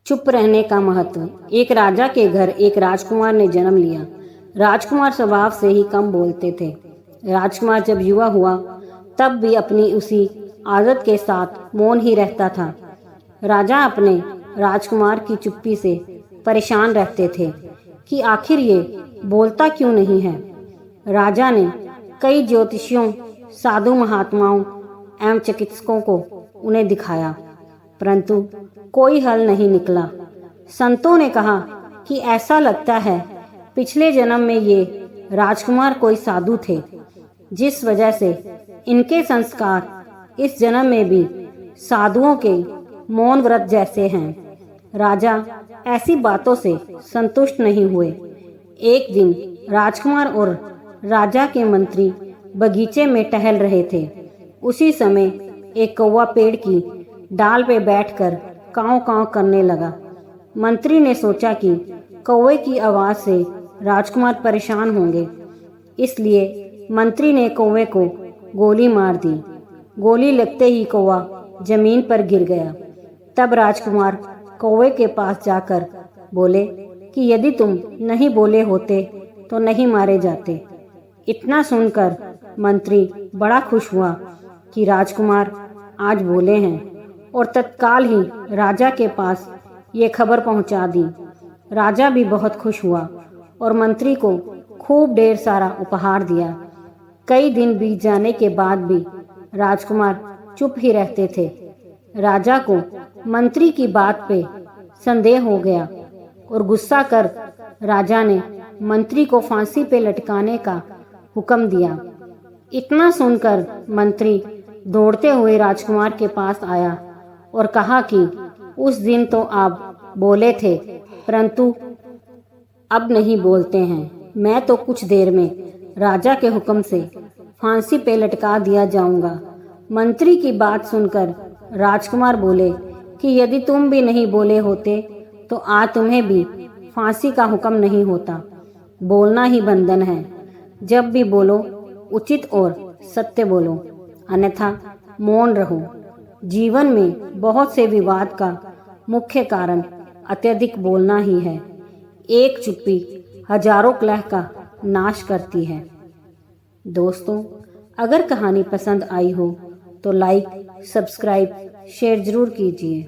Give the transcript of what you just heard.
चुप रहने का महत्व। एक राजा के घर एक राजकुमार ने जन्म लिया। राजकुमार स्वभाव से ही कम बोलते थे। राजकुमार जब युवा हुआ तब भी अपनी उसी आदत के साथ मौन ही रहता था। राजा अपने राजकुमार की चुप्पी से परेशान रहते थे कि आखिर ये बोलता क्यों नहीं है। राजा ने कई ज्योतिषियों, साधु महात्माओं एवं चिकित्सकों को उन्हें दिखाया, परंतु कोई हल नहीं निकला। संतों ने कहा कि ऐसा लगता है पिछले जन्म में ये राजकुमार कोई साधु थे, जिस वजह से इनके संस्कार इस जन्म में भी साधुओं के मौन व्रत जैसे हैं। राजा ऐसी बातों से संतुष्ट नहीं हुए। एक दिन राजकुमार और राजा के मंत्री बगीचे में टहल रहे थे। उसी समय एक कौवा पेड़ की डाल पे बैठकर काँव काँव करने लगा। मंत्री ने सोचा कि कौवे की आवाज़ से राजकुमार परेशान होंगे, इसलिए मंत्री ने कौवे को गोली मार दी। गोली लगते ही कौवा जमीन पर गिर गया। तब राजकुमार कौवे के पास जाकर बोले कि यदि तुम नहीं बोले होते तो नहीं मारे जाते। इतना सुनकर मंत्री बड़ा खुश हुआ कि राजकुमार आज बोले हैं, और तत्काल ही राजा के पास ये खबर पहुंचा दी। राजा भी बहुत खुश हुआ और मंत्री को खूब ढेर सारा उपहार दिया। कई दिन बीत जाने के बाद भी राजकुमार चुप ही रहते थे। राजा को मंत्री की बात पे संदेह हो गया और गुस्सा कर राजा ने मंत्री को फांसी पे लटकाने का हुक्म दिया। इतना सुनकर मंत्री दौड़ते हुए राजकुमार के पास आया और कहा कि उस दिन तो आप बोले थे, परंतु अब नहीं बोलते हैं। मैं तो कुछ देर में राजा के हुक्म से फांसी पे लटका दिया जाऊंगा। मंत्री की बात सुनकर राजकुमार बोले कि यदि तुम भी नहीं बोले होते तो आज तुम्हें भी फांसी का हुक्म नहीं होता। बोलना ही बंधन है। जब भी बोलो उचित और सत्य बोलो, अन्यथा मौन रहो। जीवन में बहुत से विवाद का मुख्य कारण अत्यधिक बोलना ही है। एक चुप्पी हजारों कलह का नाश करती है। दोस्तों, अगर कहानी पसंद आई हो तो लाइक, सब्सक्राइब, शेयर जरूर कीजिए।